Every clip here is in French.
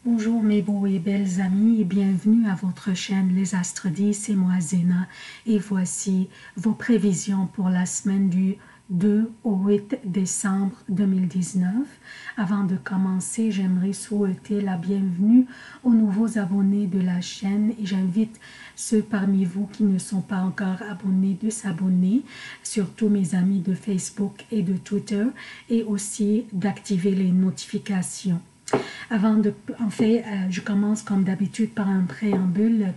Bonjour mes beaux et belles amis et bienvenue à votre chaîne Les Astres 10, c'est moi Zéna et voici vos prévisions pour la semaine du 2 au 8 décembre 2019. Avant de commencer, j'aimerais souhaiter la bienvenue aux nouveaux abonnés de la chaîne et j'invite ceux parmi vous qui ne sont pas encore abonnés de s'abonner, surtout mes amis de Facebook et de Twitter, et aussi d'activer les notifications. Je commence comme d'habitude par un préambule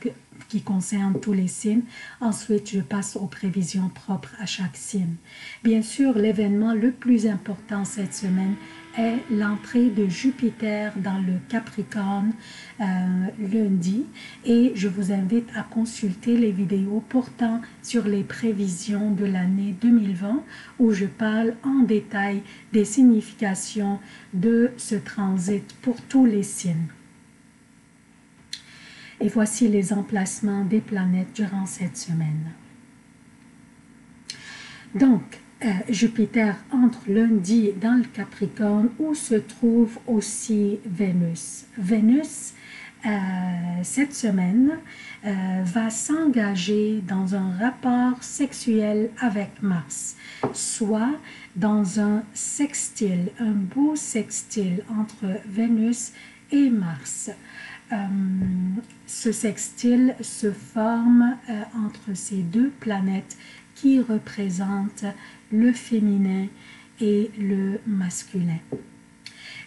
qui concerne tous les signes. Ensuite, je passe aux prévisions propres à chaque signe. Bien sûr, l'événement le plus important cette semaine est l'entrée de Jupiter dans le Capricorne lundi et je vous invite à consulter les vidéos portant sur les prévisions de l'année 2020 où je parle en détail des significations de ce transit pour tous les signes. Et voici les emplacements des planètes durant cette semaine. Donc, Jupiter entre lundi dans le Capricorne où se trouve aussi Vénus. Vénus, cette semaine, va s'engager dans un rapport sexuel avec Mars, soit dans un sextile, un beau sextile entre Vénus et Mars. Ce sextile se forme entre ces deux planètes qui représentent le féminin et le masculin.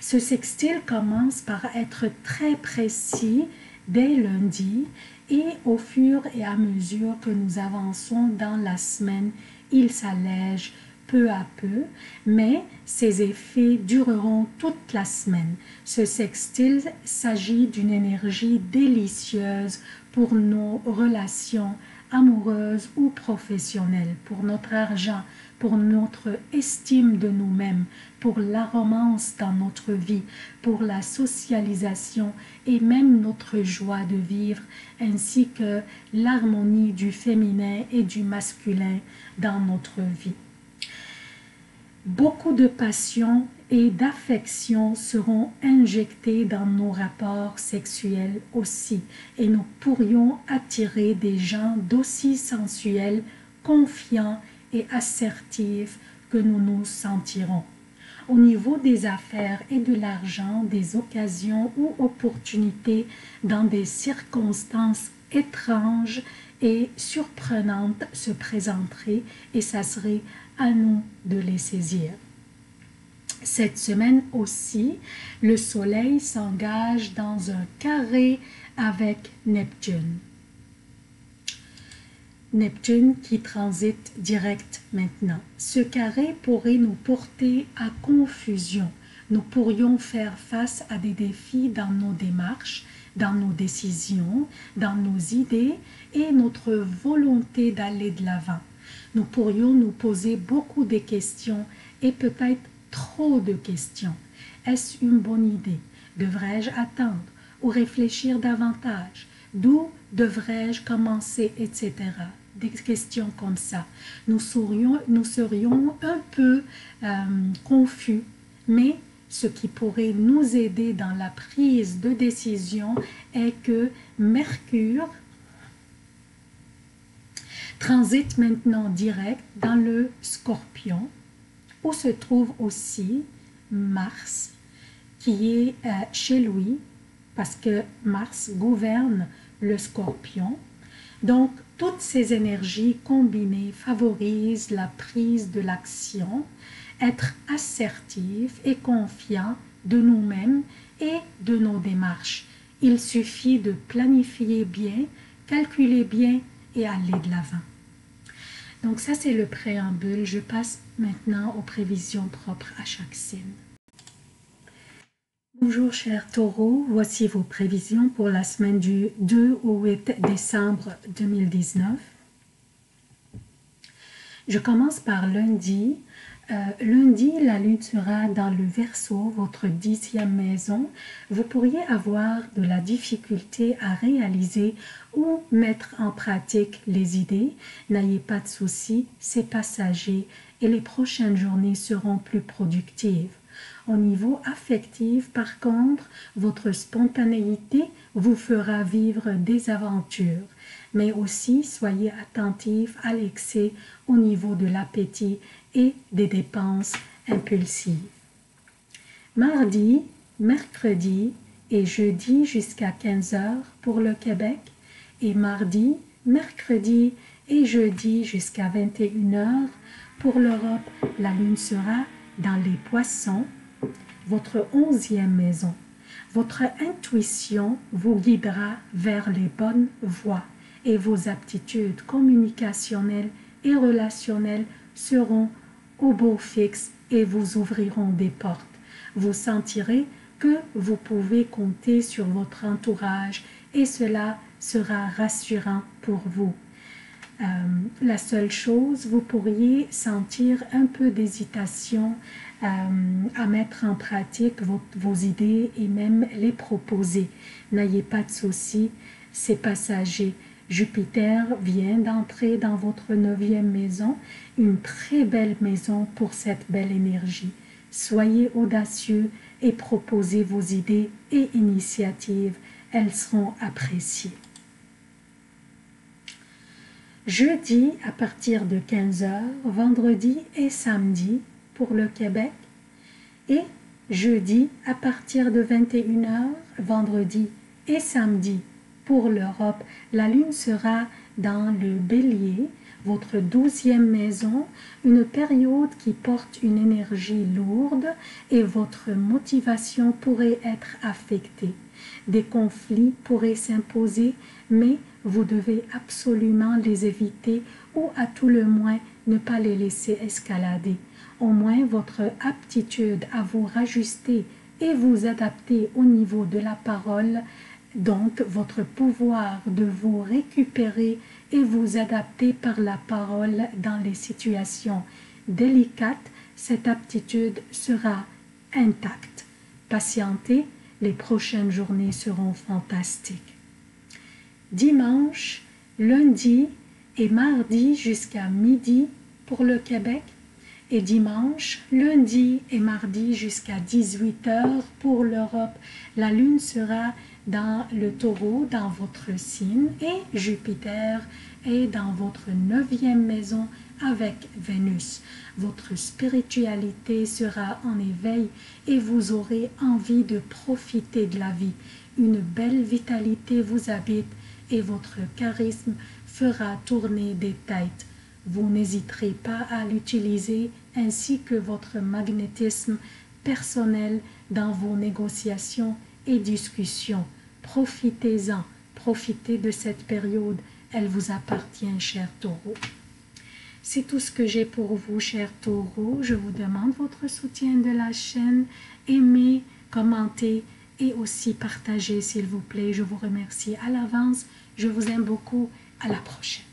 Ce sextile commence par être très précis dès lundi et au fur et à mesure que nous avançons dans la semaine, il s'allège peu à peu, mais ces effets dureront toute la semaine. Ce sextile s'agit d'une énergie délicieuse pour nos relations amoureuses ou professionnelles, pour notre argent, pour notre estime de nous-mêmes, pour la romance dans notre vie, pour la socialisation et même notre joie de vivre, ainsi que l'harmonie du féminin et du masculin dans notre vie. Beaucoup de passion et d'affection seront injectés dans nos rapports sexuels aussi, et nous pourrions attirer des gens d'aussi sensuels, confiants et assertifs que nous nous sentirons. Au niveau des affaires et de l'argent, des occasions ou opportunités dans des circonstances étranges et surprenantes se présenteraient et ça serait à nous de les saisir. Cette semaine aussi, le Soleil s'engage dans un carré avec Neptune. Neptune qui transite direct maintenant. Ce carré pourrait nous porter à confusion. Nous pourrions faire face à des défis dans nos démarches, dans nos décisions, dans nos idées et notre volonté d'aller de l'avant. Nous pourrions nous poser beaucoup de questions et peut-être trop de questions. Est-ce une bonne idée? Devrais-je attendre ou réfléchir davantage? D'où devrais-je commencer, etc. Des questions comme ça. Nous serions un peu confus, mais ce qui pourrait nous aider dans la prise de décision est que Mercure transite maintenant direct dans le Scorpion, où se trouve aussi Mars, qui est chez lui, parce que Mars gouverne le Scorpion. Donc, toutes ces énergies combinées favorisent la prise de l'action, être assertif et confiant de nous-mêmes et de nos démarches. Il suffit de planifier bien, calculer bien et aller de l'avant. Donc ça, c'est le préambule. Je passe maintenant aux prévisions propres à chaque signe. Bonjour chers taureaux, voici vos prévisions pour la semaine du 2 au 8 décembre 2019. Je commence par lundi. Lundi, la lune sera dans le Verseau, votre 10e maison. Vous pourriez avoir de la difficulté à réaliser ou mettre en pratique les idées. N'ayez pas de soucis, c'est passager et les prochaines journées seront plus productives. Au niveau affectif, par contre, votre spontanéité vous fera vivre des aventures. Mais aussi, soyez attentif à l'excès au niveau de l'appétit et des dépenses impulsives. Mardi, mercredi et jeudi jusqu'à 15 heures pour le Québec et mardi, mercredi et jeudi jusqu'à 21 heures pour l'Europe. La lune sera dans les poissons, votre 11e maison. Votre intuition vous guidera vers les bonnes voies et vos aptitudes communicationnelles et relationnelles seront au beau fixe et vous ouvriront des portes. Vous sentirez que vous pouvez compter sur votre entourage et cela sera rassurant pour vous. La seule chose, vous pourriez sentir un peu d'hésitation à mettre en pratique vos idées et même les proposer. N'ayez pas de soucis, c'est passager. Jupiter vient d'entrer dans votre 9e maison, une très belle maison pour cette belle énergie. Soyez audacieux et proposez vos idées et initiatives, elles seront appréciées. Jeudi à partir de 15 heures, vendredi et samedi pour le Québec et jeudi à partir de 21 heures, vendredi et samedi pour l'Europe. La lune sera dans le Bélier, votre 12e maison, une période qui porte une énergie lourde et votre motivation pourrait être affectée. Des conflits pourraient s'imposer, mais vous devez absolument les éviter ou à tout le moins ne pas les laisser escalader. Au moins votre aptitude à vous rajuster et vous adapter au niveau de la parole, donc votre pouvoir de vous récupérer et vous adapter par la parole dans les situations délicates, cette aptitude sera intacte. Patientez, les prochaines journées seront fantastiques. Dimanche, lundi et mardi jusqu'à midi pour le Québec et dimanche, lundi et mardi jusqu'à 18 heures pour l'Europe. La lune sera dans le taureau, dans votre signe et Jupiter est dans votre 9e maison avec Vénus. Votre spiritualité sera en éveil et vous aurez envie de profiter de la vie. Une belle vitalité vous habite et votre charisme fera tourner des têtes. Vous n'hésiterez pas à l'utiliser ainsi que votre magnétisme personnel dans vos négociations et discussions. Profitez-en, profitez de cette période, elle vous appartient, cher taureau. C'est tout ce que j'ai pour vous, cher taureau. Je vous demande votre soutien de la chaîne. Aimez, commentez et aussi partagez, s'il vous plaît. Je vous remercie à l'avance. Je vous aime beaucoup. À la prochaine.